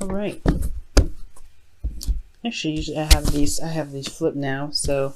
All right. Actually, usually I have these flipped now, so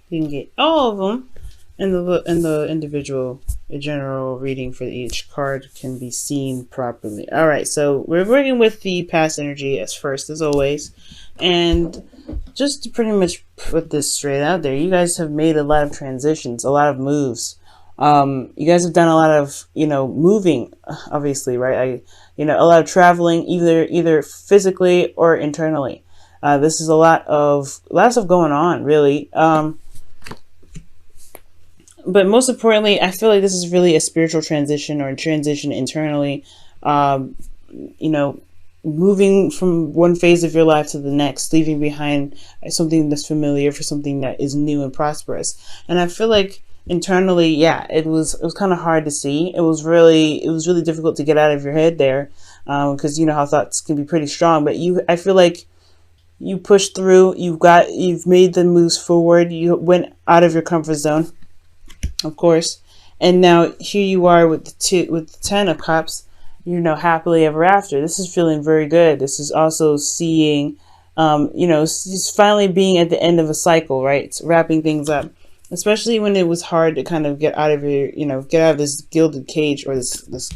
you can get all of them, and the individual general reading for each card can be seen properly. All right, so we're working with the past energy as first, as always, and just to pretty much put this straight out there, you guys have made a lot of transitions, a lot of moves. You guys have done a lot of, moving, obviously, right? A lot of traveling, either physically or internally. This is a lot of stuff going on, really. But most importantly, I feel like this is really a spiritual transition or a transition internally. Moving from one phase of your life to the next, leaving behind something that's familiar for something that is new and prosperous. And I feel like internally, yeah, it was kind of hard to see. It was really difficult to get out of your head there, because you know how thoughts can be pretty strong. But I feel like you pushed through. You've made the moves forward. You went out of your comfort zone, of course, and now here you are with the 10 of Cups. Happily ever after. This is feeling very good. This is also seeing, just finally being at the end of a cycle, right? It's wrapping things up, especially when it was hard to kind of get out of this gilded cage or this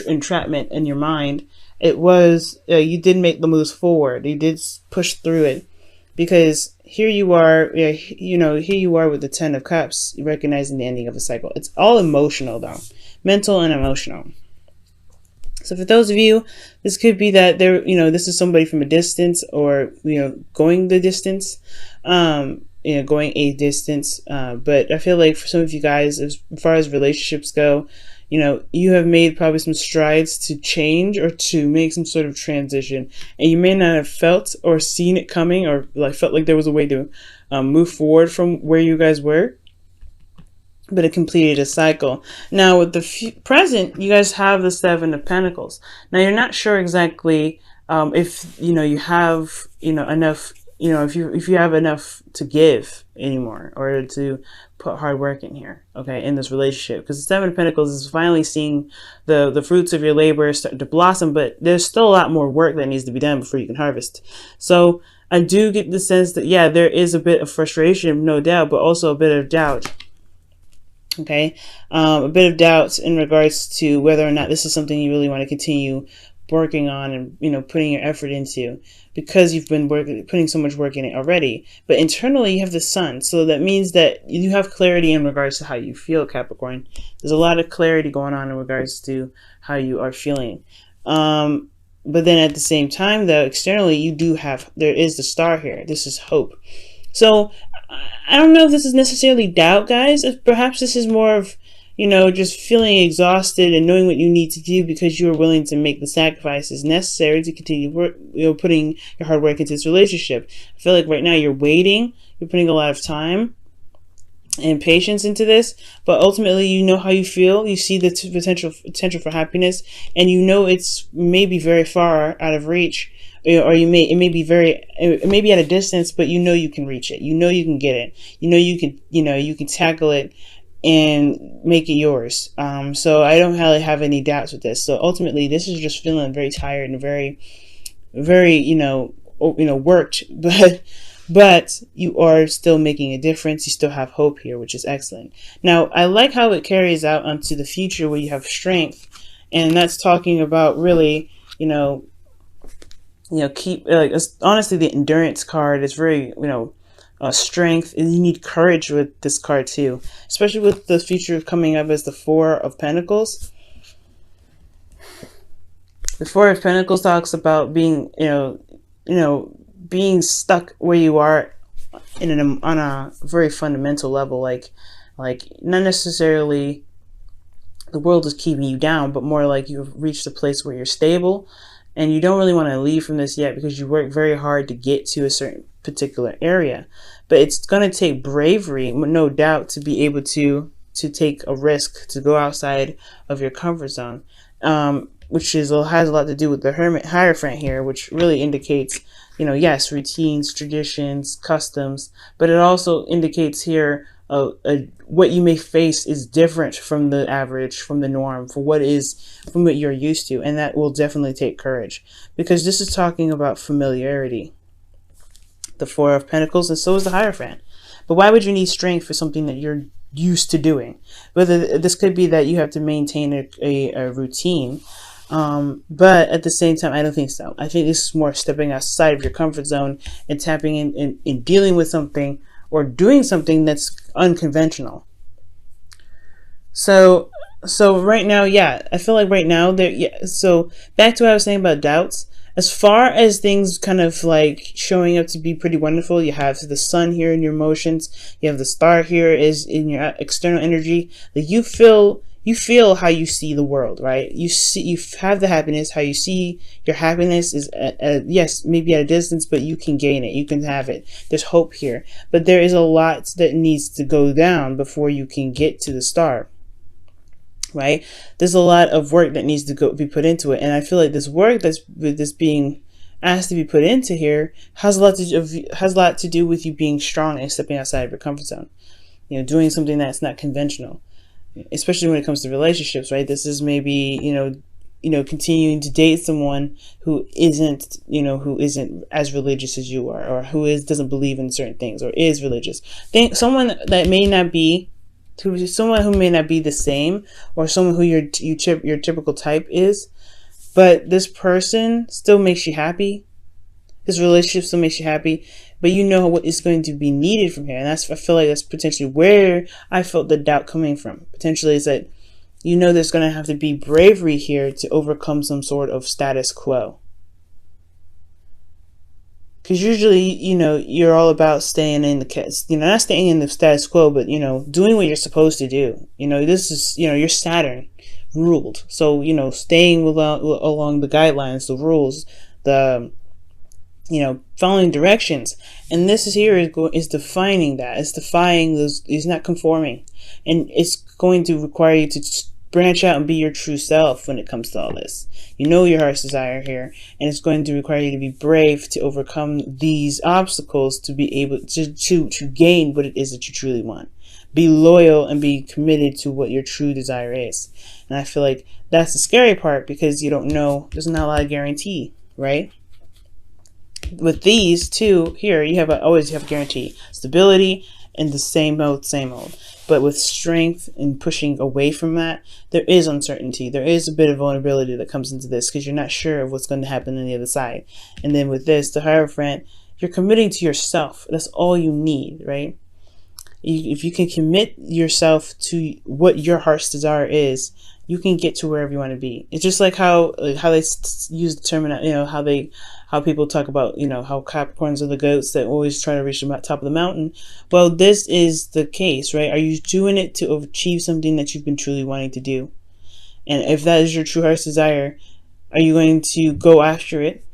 entrapment in your mind. It was, you did make the moves forward. You did push through it, because here you are, here you are with the 10 of Cups, recognizing the ending of a cycle. It's all emotional though, mental and emotional. So for those of you, this could be that this is somebody from a distance, or, going the distance, going a distance. But I feel like for some of you guys, as far as relationships go, you have made probably some strides to change or to make some sort of transition, and you may not have felt or seen it coming, or felt like there was a way to move forward from where you guys were. But it completed a cycle. Now with the present, you guys have the 7 of Pentacles. Now you're not sure exactly if you have enough, if you have enough to give anymore, or to put hard work in here, okay, in this relationship, because the 7 of Pentacles is finally seeing the fruits of your labor start to blossom, but there's still a lot more work that needs to be done before you can harvest. So I do get the sense that, yeah, there is a bit of frustration, no doubt, but also a bit of doubt. Okay, a bit of doubts in regards to whether or not this is something you really want to continue working on and putting your effort into, because you've been putting so much work in it already. But internally, you have the Sun, so that means that you have clarity in regards to how you feel, Capricorn. There's a lot of clarity going on in regards to how you are feeling. But then at the same time, though, externally, there is the Star here. This is hope. So I don't know if this is necessarily doubt, guys. Perhaps this is more of, just feeling exhausted and knowing what you need to do, because you are willing to make the sacrifices necessary to continue work, putting your hard work into this relationship. I feel like right now you're waiting. You're putting a lot of time and patience into this, but ultimately you know how you feel. You see the potential for happiness, and it's maybe very far out of reach. Or it may be at a distance, but you can reach it. You can get it. You can tackle it and make it yours. So I don't really have any doubts with this. So ultimately, this is just feeling very tired and very, very, worked, but you are still making a difference. You still have hope here, which is excellent. Now, I like how it carries out onto the future, where you have strength, and that's talking about really, honestly, the endurance card is very, strength, and you need courage with this card too, especially with the future coming up as the 4 of Pentacles. The 4 of Pentacles talks about being, being stuck where you are on a very fundamental level, like not necessarily the world is keeping you down, but more like you've reached a place where you're stable. And you don't really want to leave from this yet, because you work very hard to get to a certain particular area. But it's going to take bravery, no doubt, to be able to take a risk, to go outside of your comfort zone, which has a lot to do with the Hermit Hierophant here, which really indicates, yes, routines, traditions, customs, but it also indicates here what you may face is different from the average, from the norm, from what you're used to, and that will definitely take courage, because this is talking about familiarity, the Four of Pentacles, and so is the Hierophant. But why would you need strength for something that you're used to doing? Whether this could be that you have to maintain a routine, but at the same time, I don't think so. I think this is more stepping outside of your comfort zone and tapping in dealing with something or doing something that's unconventional. So right now, yeah, I feel like right now there, yeah. So back to what I was saying about doubts. As far as things kind of like showing up to be pretty wonderful, you have the sun here in your emotions. You have the star here is in your external energy. Like you feel how you see the world, right? You have the happiness. How you see your happiness is yes, maybe at a distance, but you can gain it. You can have it. There's hope here, but there is a lot that needs to go down before you can get to the star. Right? There's a lot of work that needs to be put into it, and I feel like this work that's being asked to be put into here has a lot to do with you being strong and stepping outside of your comfort zone. You know, doing something that's not conventional, especially when it comes to relationships. Right? This is maybe continuing to date someone who isn't as religious as you are, or who doesn't believe in certain things, or is religious. Someone that may not be. Someone who may not be the same, or someone who your typical type is, but this person still makes you happy. This relationship still makes you happy, but you know what is going to be needed from here, and I feel like that's potentially where I felt the doubt coming from. Potentially is that there's going to have to be bravery here to overcome some sort of status quo. Because usually, you're all about staying in not staying in the status quo, but, doing what you're supposed to do. This is, you're Saturn ruled. So, staying along the guidelines, the rules, the, following directions. And this is defining that. It's defying those, it's not conforming. And it's going to require you to branch out and be your true self when it comes to all this. Your heart's desire here, and it's going to require you to be brave to overcome these obstacles to be able to gain what it is that you truly want. Be loyal and be committed to what your true desire is. And I feel like that's the scary part, because you don't know, there's not a lot of guarantee, right? With these two here, you always have a guarantee. Stability and the same old. But with strength and pushing away from that, there is uncertainty. There is a bit of vulnerability that comes into this, because you're not sure of what's going to happen on the other side. And then with this, the Hierophant, you're committing to yourself. That's all you need, right? If you can commit yourself to what your heart's desire is, you can get to wherever you want to be. It's just like how they use the term, how people talk about, how Capricorns are the goats that always try to reach the top of the mountain. Well, this is the case, right? Are you doing it to achieve something that you've been truly wanting to do? And if that is your true heart's desire, are you going to go after it?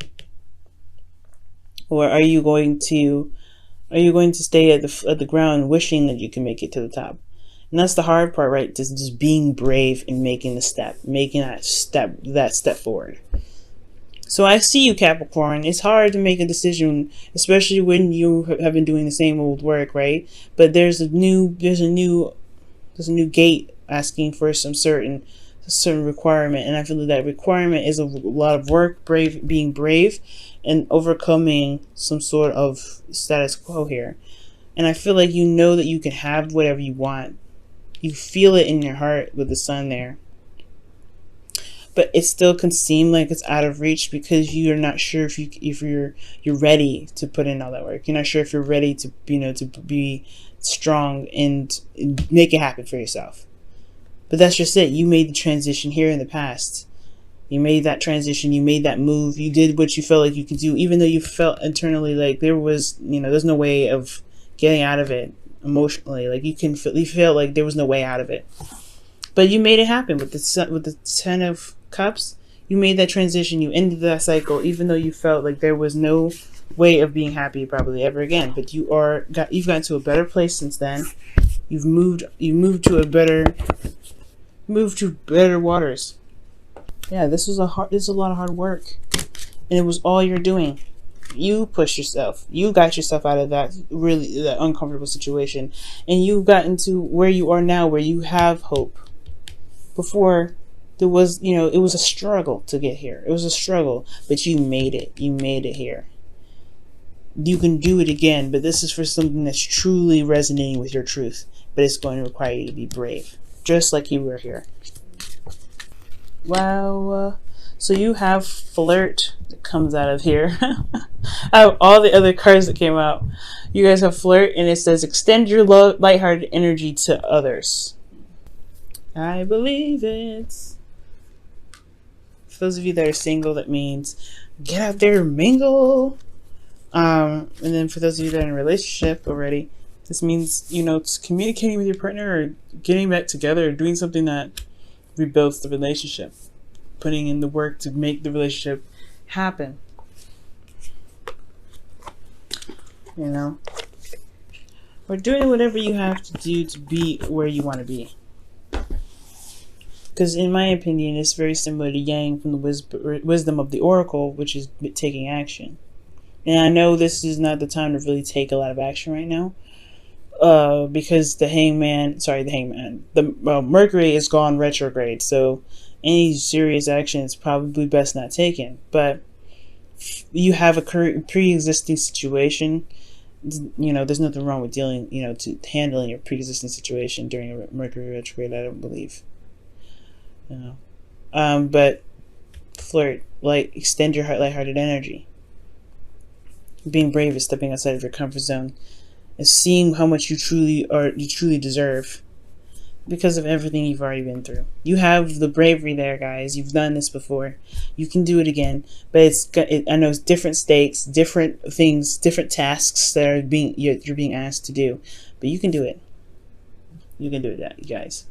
Or are you going to stay at the ground wishing that you can make it to the top? And that's the hard part, right? Just being brave and making that step forward. So I see you, Capricorn. It's hard to make a decision, especially when you have been doing the same old work, right? But there's a new gate asking for some certain requirement, and I feel that requirement is a lot of work, being brave, and overcoming some sort of status quo here. And I feel like that you can have whatever you want. You feel it in your heart with the sun there. But it still can seem like it's out of reach, because you're not sure if you're ready to put in all that work. You're not sure if you're ready to be strong and make it happen for yourself. But that's just it. You made the transition here in the past. You made that transition. You made that move. You did what you felt like you could do, even though you felt internally like there's no way of getting out of it emotionally. Like you felt like there was no way out of it. But you made it happen with the Ten of Cups. You made that transition. You ended that cycle, even though you felt like there was no way of being happy probably ever again. But you've gotten to a better place since then. You've moved to better waters. Yeah, this is a lot of hard work, and it was all you're doing. You pushed yourself. You got yourself out of that uncomfortable situation, and you've gotten to where you are now, where you have hope. Before, there was, it was a struggle to get here. It was a struggle, but you made it. You made it here. You can do it again, but this is for something that's truly resonating with your truth. But it's going to require you to be brave, just like you were here. Wow. So you have flirt that comes out of here. Out of all the other cards that came out, you guys have flirt, and it says extend your lighthearted energy to others. I believe it. For those of you that are single, that means get out there and mingle. And then for those of you that are in a relationship already, this means, it's communicating with your partner or getting back together or doing something that rebuilds the relationship. Putting in the work to make the relationship happen. Or doing whatever you have to do to be where you want to be. Because in my opinion, it's very similar to Yang from the wisdom of the Oracle, which is taking action. And I know this is not the time to really take a lot of action right now. Because the Mercury is gone retrograde, so any serious action is probably best not taken. But you have a pre-existing situation. There's nothing wrong with dealing, to handling your pre-existing situation during a Mercury retrograde. I don't believe. But flirt, extend your lighthearted energy. Being brave is stepping outside of your comfort zone and seeing how much you truly deserve because of everything you've already been through. You have the bravery there, guys. You've done this before. You can do it again. But I know it's different stakes, different things, different tasks that you're being asked to do. But you can do it. You can do it, guys.